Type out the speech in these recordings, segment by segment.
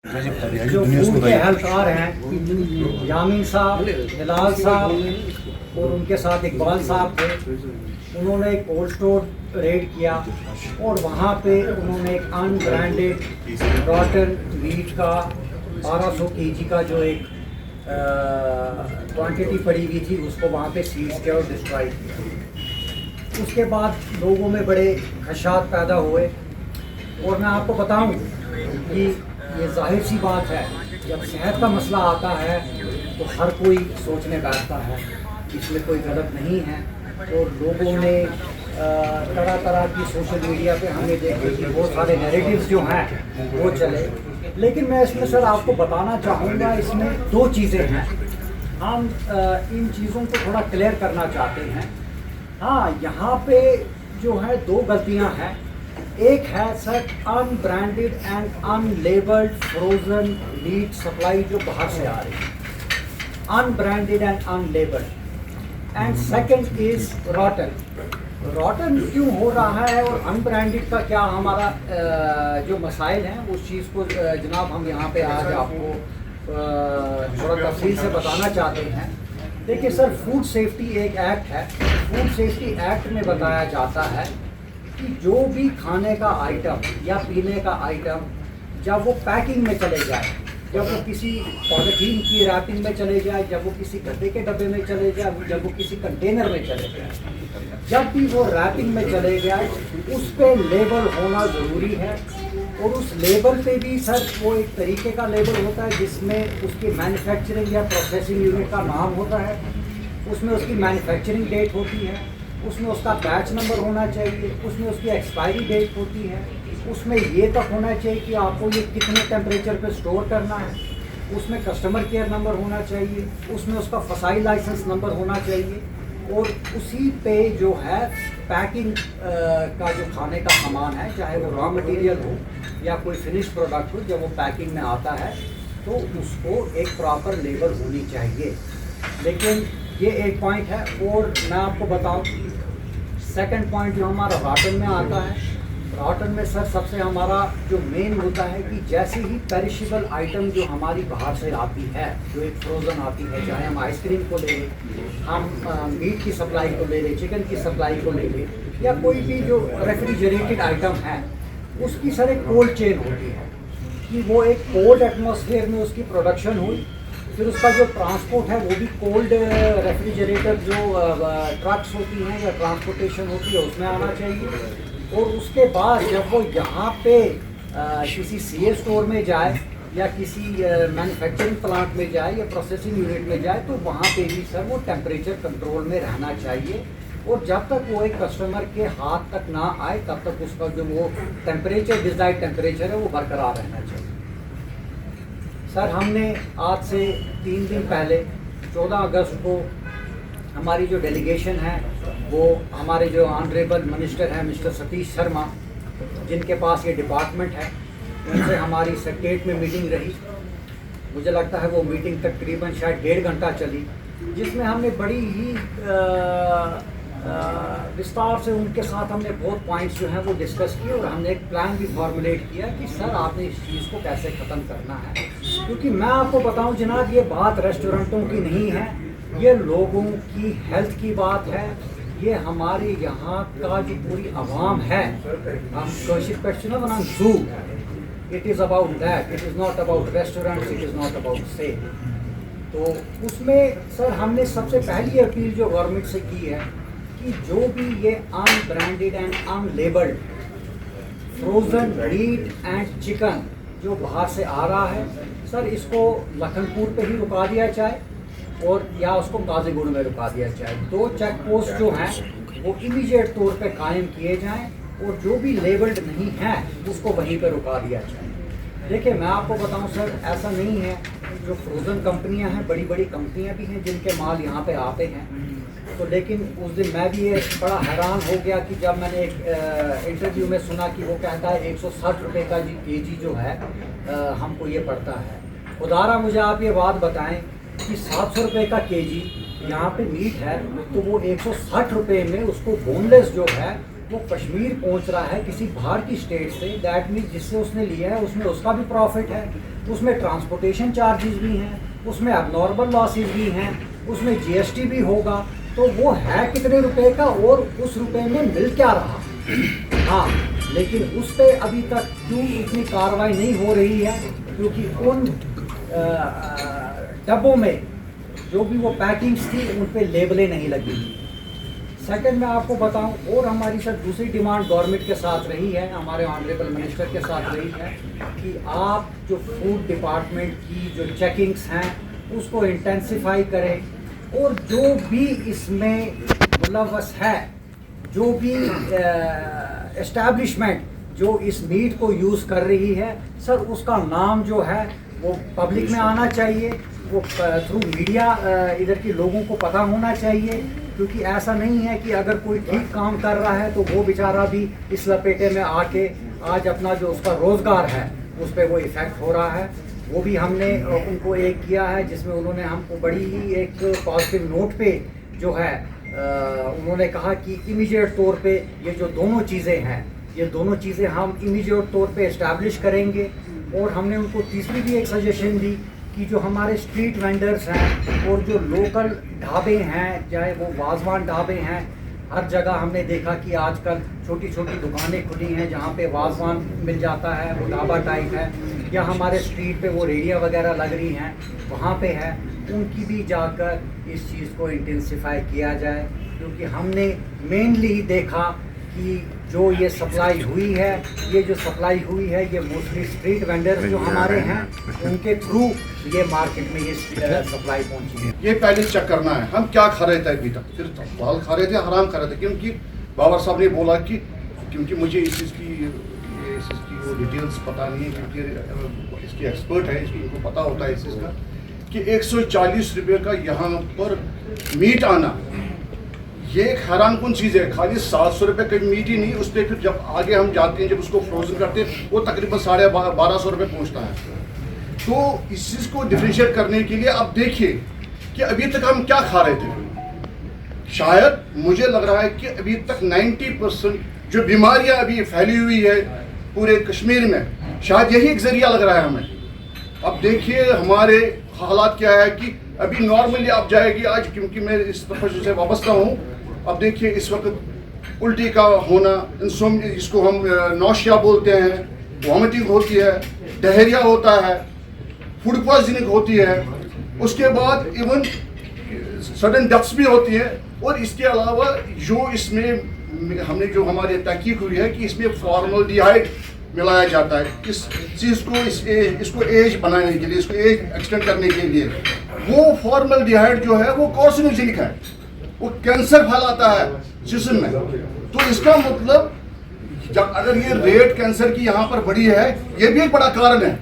जो फूड के हेल्पकार हैं यामीन साहब, हिलाल साहब और उनके साथ इकबाल साहब थे, उन्होंने एक कोल्ड स्टोर रेड किया और वहाँ पे उन्होंने एक अनब्रांडेड रॉटन मीट का 1200 केजी का जो एक क्वांटिटी पड़ी हुई थी उसको वहाँ पे सीज किया और डिस्ट्रॉय किया। उसके बाद लोगों में बड़े खदशात पैदा हुए और मैं आपको बताऊं कि ये जाहिर सी बात है, जब सेहत का मसला आता है तो हर कोई सोचने बैठता है, इसमें कोई गलत नहीं है। तो लोगों ने तरह तरह की सोशल मीडिया पे हमें देखे कि बहुत सारे नैरेटिव्स जो हैं वो चले, लेकिन मैं इसमें सर आपको बताना चाहूँगा, इसमें दो चीज़ें हैं। हम इन चीज़ों को थोड़ा क्लियर करना चाहते हैं। हाँ, यहाँ पे जो है दो गलतियाँ हैं। एक है sir unbranded and unlabelled frozen meet supply जो बाहर से आ रही है, unbranded and unlabelled. And second is रॉटन। रॉटन क्यों हो रहा है और अनब्रांडेड का क्या हमारा जो मसाइल हैं उस चीज़ को जनाब हम यहाँ पे आज आपको थोड़ा तफसील से बताना चाहते हैं। देखिए सर, फूड सेफ्टी एक एक्ट है। फूड सेफ्टी एक्ट में बताया जाता है कि जो भी खाने का आइटम या पीने का आइटम जब वो पैकिंग में चले जाए, जब वो किसी पॉलीथीन की रैपिंग में चले जाए, जब वो किसी गद्दे के डब्बे में चले जाए, जब वो किसी कंटेनर में चले जाए, जब भी वो रैपिंग में चले जाए उस पे लेबल होना ज़रूरी है। और उस लेबल पे भी सर वो एक तरीके का लेबल होता है जिसमें उसकी मैन्युफैक्चरिंग या प्रोसेसिंग यूनिट का नाम होता है, उसमें उसकी मैन्युफैक्चरिंग डेट होती है, उसमें उसका बैच नंबर होना चाहिए, उसमें उसकी एक्सपायरी डेट होती है, उसमें ये तक होना चाहिए कि आपको ये कितने टेम्परेचर पे स्टोर करना है, उसमें कस्टमर केयर नंबर होना चाहिए, उसमें उसका फसाई लाइसेंस नंबर होना चाहिए, और उसी पे जो है पैकिंग का जो खाने का सामान है, चाहे वो रॉ मटेरियल हो या कोई फिनिश प्रोडक्ट हो, जब वो पैकिंग में आता है तो उसको एक प्रॉपर लेबल होनी चाहिए। लेकिन ये एक पॉइंट है। और मैं आपको बताऊं, सेकंड पॉइंट जो हमारा रॉटन में आता है, रॉटन में सर सबसे हमारा जो मेन होता है कि जैसे ही पेरिशेबल आइटम जो हमारी बाहर से आती है, जो एक फ्रोज़न आती है, चाहे हम आइसक्रीम को ले लें, हम मीट की सप्लाई को ले लें, चिकन की सप्लाई को ले लें, या कोई भी जो रेफ्रिजरेटेड आइटम है, उसकी सर एक कोल्ड चेन होती है कि वो एक कोल्ड एटमॉस्फेयर में उसकी प्रोडक्शन हुई, फिर उसका जो ट्रांसपोर्ट है वो भी कोल्ड रेफ्रिजरेटर जो ट्रक्स होती हैं या ट्रांसपोर्टेशन होती है उसमें आना चाहिए। और उसके बाद जब वो यहाँ पे किसी सीए स्टोर में जाए या किसी मैन्युफैक्चरिंग प्लांट में जाए या प्रोसेसिंग यूनिट में जाए, तो वहाँ पे भी सर वो टेम्परेचर कंट्रोल में रहना चाहिए। और जब तक वो एक कस्टमर के हाथ तक ना आए तब तक उसका जो वो टेम्परेचर, डिज़ायर्ड टेम्परेचर है, वो बरकरार रहना चाहिए। सर, हमने आज से 3 दिन पहले 14 अगस्त को हमारी जो डेलीगेशन है वो हमारे जो ऑनरेबल मिनिस्टर हैं मिस्टर सतीश शर्मा, जिनके पास ये डिपार्टमेंट है, उनसे हमारी सेक्रेटरीट में मीटिंग रही। मुझे लगता है वो मीटिंग तकरीबन शायद 1.5 घंटा चली, जिसमें हमने बड़ी ही विस्तार से उनके साथ हमने बहुत पॉइंट्स जो हैं वो डिस्कस किए और हमने एक प्लान भी फॉर्मुलेट किया कि सर आपने इस चीज़ को कैसे ख़त्म करना है। क्योंकि मैं आपको बताऊं जनाब, ये बात रेस्टोरेंटों की नहीं है, ये लोगों की हेल्थ की बात है। ये हमारे यहाँ का जो पूरी आवाम है, हम कोशिश क्वेश्चन बनाम जू, it is about that, it is not about restaurants, it is not about sale. तो उसमें सर हमने सबसे पहली अपील जो गवर्नमेंट से की है कि जो भी ये unbranded and unlabelled frozen meet and chicken जो बाहर से आ रहा है, सर इसको लखनपुर पे ही रुका दिया जाए और या उसको काजीगुंड में रुका दिया जाए। 2 चेक पोस्ट जो हैं वो इमीडिएट तौर पे कायम किए जाएं और जो भी लेबल्ड नहीं है उसको वहीं पे रुका दिया जाए। देखिए, मैं आपको बताऊं सर, ऐसा नहीं है, जो फ्रोज़न कंपनियां हैं, बड़ी बड़ी कंपनियां भी हैं जिनके माल यहाँ पे आते हैं। तो लेकिन उस दिन मैं भी ये बड़ा हैरान हो गया कि जब मैंने एक इंटरव्यू में सुना कि वो कहता है 160 रुपये का जी केजी जो है हमको ये पड़ता है। खुदारा मुझे आप ये बात बताएं कि 700 रुपये का केजी यहाँ पे मीट है, तो वो 160 रुपये में उसको बोनलेस जो है वो कश्मीर पहुंच रहा है किसी बाहर की स्टेट से। दैट मीन्स जिससे उसने लिया है उसमें उसका भी प्रॉफिट है, उसमें ट्रांसपोर्टेशन चार्जेस भी हैं, उसमें अबनॉर्मल लॉसेस भी हैं, उसमें जीएसटी भी होगा। तो वो है कितने रुपए का और उस रुपए में मिल क्या रहा। हाँ, लेकिन उस पर अभी तक क्यों इतनी कार्रवाई नहीं हो रही है, क्योंकि उन डब्बों में जो भी वो पैकिंग्स थी उन पे लेबलें नहीं लगी। सेकंड मैं आपको बताऊं, और हमारी सर दूसरी डिमांड गवर्नमेंट के साथ रही है, हमारे ऑनरेबल मिनिस्टर के साथ रही है कि आप जो फूड डिपार्टमेंट की जो चेकिंग्स हैं उसको इंटेंसिफाई करें, और जो भी इसमें मुलव्वस है, जो भी एस्टैब्लिशमेंट जो इस मीट को यूज़ कर रही है सर, उसका नाम जो है वो पब्लिक में आना चाहिए, वो थ्रू मीडिया इधर के लोगों को पता होना चाहिए। क्योंकि ऐसा नहीं है कि अगर कोई ठीक काम कर रहा है तो वो बेचारा भी इस लपेटे में आके आज अपना जो उसका रोज़गार है उस पर वो इफ़ेक्ट हो रहा है। वो भी हमने उनको एक किया है जिसमें उन्होंने हमको बड़ी ही एक पॉजिटिव नोट पे जो है उन्होंने कहा कि इमीडिएट तौर पे ये जो दोनों चीज़ें हैं, ये दोनों चीज़ें हम इमीडिएट तौर पे इस्टेब्लिश करेंगे। और हमने उनको तीसरी भी एक सजेशन दी कि जो हमारे स्ट्रीट वेंडर्स हैं और जो लोकल ढाबे हैं, चाहे वो वाजवान ढाबे हैं, हर जगह हमने देखा कि आजकल छोटी छोटी दुकानें खुली हैं जहाँ पे वाजवान मिल जाता है, वो ढाबा टाइप है, या हमारे स्ट्रीट पे वो रेडिया वगैरह लग रही हैं वहाँ पे है, उनकी भी जाकर इस चीज़ को इंटेंसिफाई किया जाए। क्योंकि हमने मेनली देखा कि जो ये सप्लाई हुई है, ये जो सप्लाई हुई है ये मोस्टली स्ट्रीट वेंडर्स जो हमारे हैं उनके थ्रू ये मार्केट में ये सप्लाई पहुंची है। ये पहले चेक करना है हम क्या खा रहे थे अभी तक, फिर बाल खा रहे थे, हराम खा रहे थे। क्योंकि बाबर साहब ने बोला कि क्योंकि मुझे इस चीज़ की वो डिटेल्स पता नहीं है, क्योंकि इसकी एक्सपर्ट है, इनको पता होता है इस चीज़ का कि 140 रुपये का यहाँ पर मीट आना ये एक हैरान कौन चीज़ है। खाली 700 रुपये का मीट ही नहीं, उस पर फिर जब आगे हम जाते हैं, जब उसको फ्रोजन करते हैं, वो तकरीबन 1250 रुपये पहुँचता है। तो इस चीज़ को डिफ्रेंशिएट करने के लिए अब देखिए कि अभी तक हम क्या खा रहे थे। शायद मुझे लग रहा है कि अभी तक 90% जो बीमारियां अभी फैली हुई है पूरे कश्मीर में, शायद यही एक जरिया लग रहा है हमें। अब देखिए हमारे हालात क्या है कि अभी नॉर्मली आप जाएगी आज, क्योंकि मैं इस प्रोफेशन से वाबस्ता हूँ, अब देखिए इस वक्त उल्टी का होना, इंसोम्निया जिसको हम नौशिया बोलते हैं, वॉमिटिंग होती है, डायरिया होता है, फूड पॉइजनिंग होती है, उसके बाद इवन सडन डेथ्स भी होती है। और इसके अलावा जो इसमें हमने जो हमारी तहकीक हुई है कि इसमें फॉर्मल्डिहाइड मिलाया जाता है इस चीज़ को, इसको एज बनाने के लिए, इसको एज एक्सटेंड करने के लिए। वो फॉर्मल्डिहाइड जो है वो कार्सिनोजेनिक है, वो कैंसर फैलाता है जिस्म में। तो इसका मतलब जब अगर ये रेट कैंसर की यहाँ पर बढ़ी है, ये भी एक बड़ा कारण है।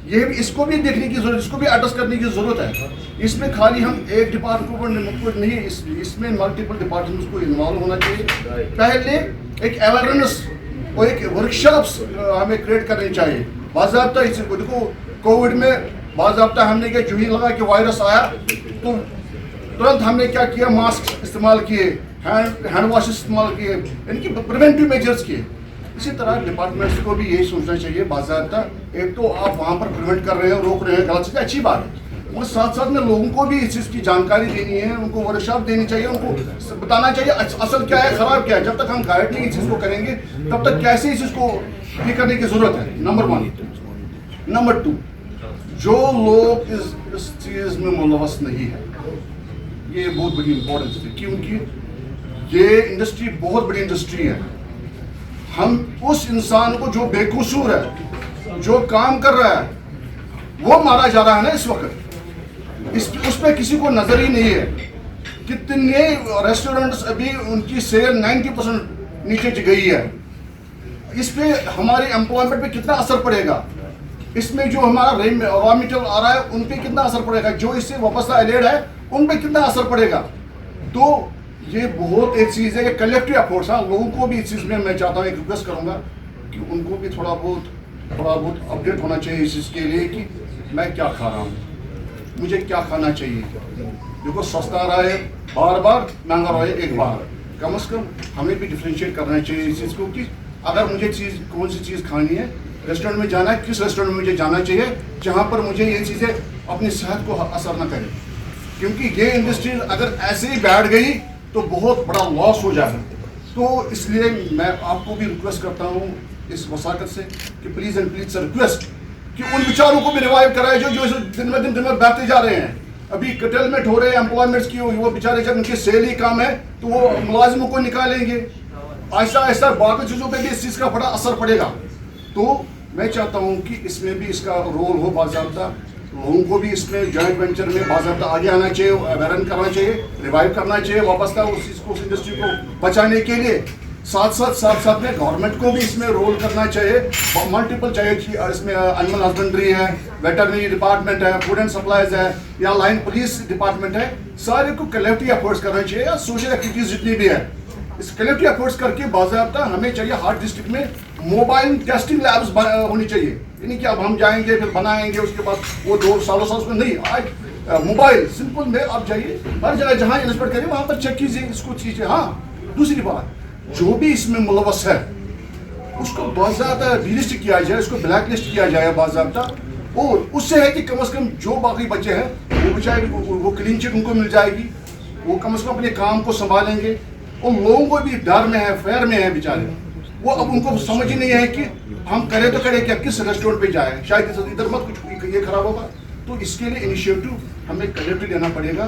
ये भी इसको भी देखने की जरूरत, इसको भी एड्रेस करने की जरूरत है। इसमें खाली हम एक डिपार्टमेंट को नहीं, इसमें मल्टीपल डिपार्टमेंट्स को इन्वॉल्व होना चाहिए। पहले एक अवेयरनेस और एक वर्कशॉप्स हमें क्रिएट करनी चाहिए बाज़ाब्ता। इसको देखो कोविड में बाज़ाब्ता हमने क्या, जो ही लगा कि वायरस आया तो तुरंत हमने क्या किया, मास्क इस्तेमाल किए, हैंड वॉश इस्तेमाल किए, इनकी प्रिवेंटिव मेजर्स किए। इसी तरह डिपार्टमेंट्स को भी यही सोचना चाहिए बाज़ाब्ता। एक तो आप वहाँ पर प्रिवेंट कर रहे हैं, रोक रहे हैं, गलत चीज़ अच्छी बात है, और साथ साथ में लोगों को भी इस चीज़ की जानकारी देनी है, उनको वर्कशॉप देनी चाहिए, उनको बताना चाहिए असल क्या है, ख़राब क्या है। जब तक हम गाइड नहीं इस चीज़ को करेंगे तब तक कैसे इस चीज़ को ये करने की ज़रूरत है, नंबर 1। नंबर 2, जो लोग इस चीज़ में मुलव्वस नहीं है, ये बहुत बड़ी इंपॉर्टेंस है, क्योंकि ये इंडस्ट्री बहुत बड़ी इंडस्ट्री है। हम उस इंसान को जो बेकसूर है, जो काम कर रहा है, वो मारा जा रहा है ना इस वक्त, उस पर किसी को नजर ही नहीं है। कितने रेस्टोरेंट्स अभी उनकी सेल 90% नीचे गई है। इस पे हमारे एम्प्लॉयमेंट पे कितना असर पड़ेगा, इसमें जो हमारा रॉ मटेरियल आ रहा है उन पे कितना असर पड़ेगा, जो इससे वापस एडेड है उन पे कितना असर पड़ेगा। तो ये बहुत एक चीज़ है, कलेक्टिव एफर्ट्स है। लोगों को भी इस चीज़ में मैं चाहता हूँ, एक रिक्वेस्ट करूँगा कि उनको भी थोड़ा बहुत अपडेट होना चाहिए इस चीज़ के लिए कि मैं क्या खा रहा हूँ, मुझे क्या खाना चाहिए। देखो सस्ता रहा है बार बार, महंगा रहा है एक बार, कम से कम हमें भी डिफ्रेंशिएट करना चाहिए इस चीज़ को कि अगर मुझे कौन सी चीज़ खानी है रेस्टोरेंट में जाना है, किस रेस्टोरेंट में मुझे जाना चाहिए जहाँ पर मुझे ये चीज़ें अपनी सेहत को असर न करें, क्योंकि ये इंडस्ट्री अगर ऐसे ही बैठ गई तो बहुत बड़ा लॉस हो जाएगा। तो इसलिए मैं आपको भी रिक्वेस्ट करता हूँ इस वसाकत से कि please and please sir request कि उन विचारों को भी रिवाइव कराए जो दिन में बढ़ते जा रहे हैं। अभी कटेलमेंट हो रहे हैं एम्प्लॉयमेंट्स की, वो बेचारे जब उनकी सेल ही कम है तो वो मुलाजिमों को निकालेंगे। ऐसा ऐसा बाकी चीज़ों पे भी इस चीज़ का बड़ा असर पड़ेगा। तो मैं चाहता हूँ कि इसमें भी इसका रोल हो बाज़ाब्ता, लोगों को भी इसमें जॉइंट वेंचर में बाज़ाब्ता आगे आना चाहिए, अवेयरन करना चाहिए, रिवाइव करना चाहिए वापस था उस चीज़ को, उस इंडस्ट्री को बचाने के लिए। साथ में गवर्नमेंट को भी इसमें रोल करना चाहिए, मल्टीपल चाहिए कि इसमें एनिमल हस्बेंड्री है, वेटरनरी डिपार्टमेंट है, फूड एंड सप्लाईज है, या लाइन पुलिस डिपार्टमेंट है, सारे को कलेक्टिव एफर्ट्स करना चाहिए, या सोशल एक्टिविटीज़ जितनी भी है इस कलेक्टिव एफर्ट्स करके बाज़ाब्ता हमें चाहिए हर डिस्ट्रिक्ट में मोबाइल टेस्टिंग लैब्स होनी चाहिए। यानी कि अब हम जाएंगे फिर बनाएंगे उसके बाद वो 2 सालों उसमें नहीं, आज मोबाइल सिंपल में आप जाइए हर जगह जहाँ इंस्पेक्ट करिए वहाँ पर चेक कीजिए इसको चीज़ें। हाँ, दूसरी बात, जो भी इसमें मुलवस है उसको बाज़ाब्ता डिलिस्ट किया जाए, उसको ब्लैक लिस्ट किया जाए बाज़ाब्ता, और उससे है कि कम से कम जो बाकी बच्चे हैं वो बेचारे वो क्लीन चिट उनको मिल जाएगी, वो कम से कम अपने काम को संभालेंगे। और लोगों को भी डर में है, फेयर में है बेचारे, वो अब उनको समझ ही नहीं है कि हम करें तो करें क्या, किस रेस्टोरेंट पे जाए, शायद इधर मत कुछ ये खराब होगा। तो इसके लिए इनिशिएटिव हमें कलेक्टिव लेना पड़ेगा।